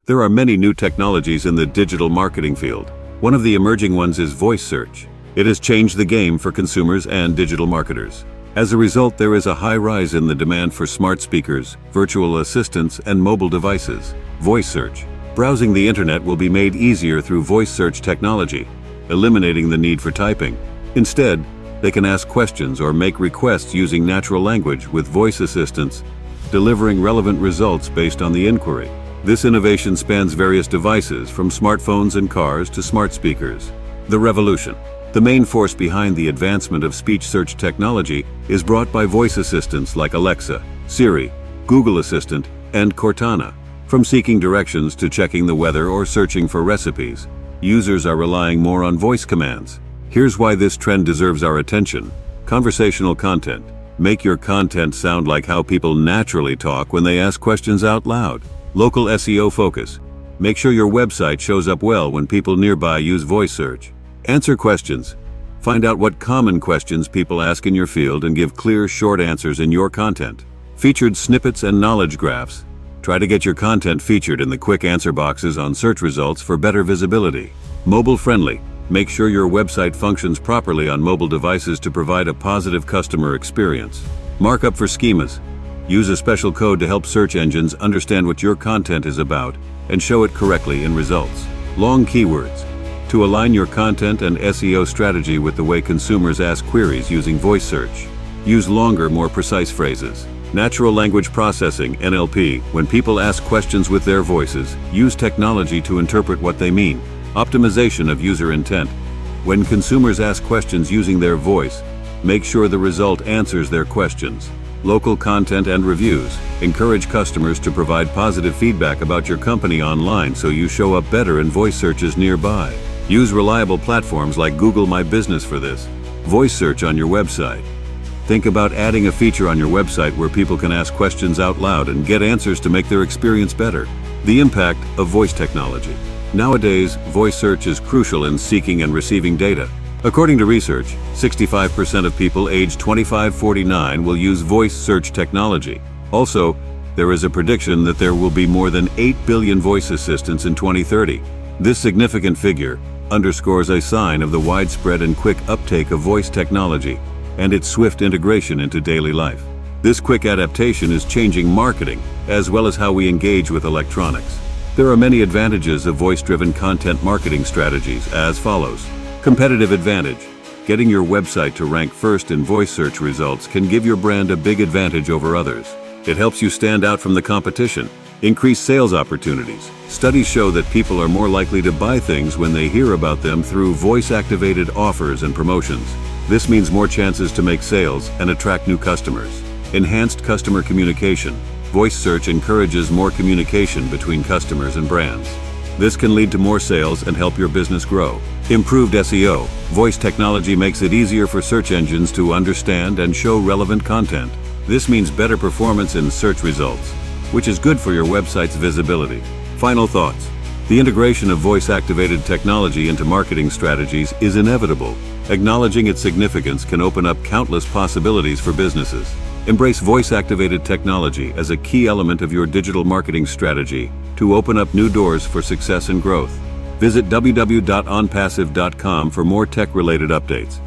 There are many new technologies in the digital marketing field. One of the emerging ones is voice search. It has changed the game for consumers and digital marketers. As a result, there is a high rise in the demand for smart speakers, virtual assistants, and mobile devices. Voice search. Browsing the internet will be made easier through voice search technology, eliminating the need for typing. Instead, they can ask questions or make requests using natural language with voice assistants, delivering relevant results based on the inquiry. This innovation spans various devices, from smartphones and cars to smart speakers. The revolution. The main force behind the advancement of speech search technology is brought by voice assistants like Alexa, Siri, Google Assistant, and Cortana. From seeking directions to checking the weather or searching for recipes, users are relying more on voice commands. Here's why this trend deserves our attention. Conversational content. Make your content sound like how people naturally talk when they ask questions out loud. Local SEO focus. Make sure your website shows up well when people nearby use voice search. Answer questions. Find out what common questions people ask in your field and give clear, short answers in your content. Featured snippets and knowledge graphs. Try to get your content featured in the quick answer boxes on search results for better visibility. Mobile friendly. Make sure your website functions properly on mobile devices to provide a positive customer experience. Markup for schemas. Use a special code to help search engines understand what your content is about and show it correctly in results. Long keywords. To align your content and SEO strategy with the way consumers ask queries using voice search. Use longer, more precise phrases. Natural language processing, NLP. When people ask questions with their voices, use technology to interpret what they mean. Optimization of user intent. When consumers ask questions using their voice, make sure the result answers their questions. Local content and reviews. Encourage customers to provide positive feedback about your company online so you show up better in voice searches nearby. Use reliable platforms like Google My Business for this. Voice search on your website. Think about adding a feature on your website where people can ask questions out loud and get answers to make their experience better. The impact of voice technology. Nowadays, voice search is crucial in seeking and receiving data. According to research, 65% of people aged 25-49 will use voice search technology. Also, there is a prediction that there will be more than 8 billion voice assistants in 2030. This significant figure underscores a sign of the widespread and quick uptake of voice technology and its swift integration into daily life. This quick adaptation is changing marketing as well as how we engage with electronics. There are many advantages of voice-driven content marketing strategies as follows. Competitive advantage. Getting your website to rank first in voice search results can give your brand a big advantage over others. It helps you stand out from the competition. Increase sales opportunities. Studies show that people are more likely to buy things when they hear about them through voice-activated offers and promotions. This means more chances to make sales and attract new customers. Enhanced customer communication. Voice search encourages more communication between customers and brands. This can lead to more sales and help your business grow. Improved SEO. Voice technology makes it easier for search engines to understand and show relevant content. This means better performance in search results, which is good for your website's visibility. Final thoughts. The integration of voice-activated technology into marketing strategies is inevitable. Acknowledging its significance can open up countless possibilities for businesses. Embrace voice-activated technology as a key element of your digital marketing strategy to open up new doors for success and growth. Visit www.onpassive.com for more tech-related updates.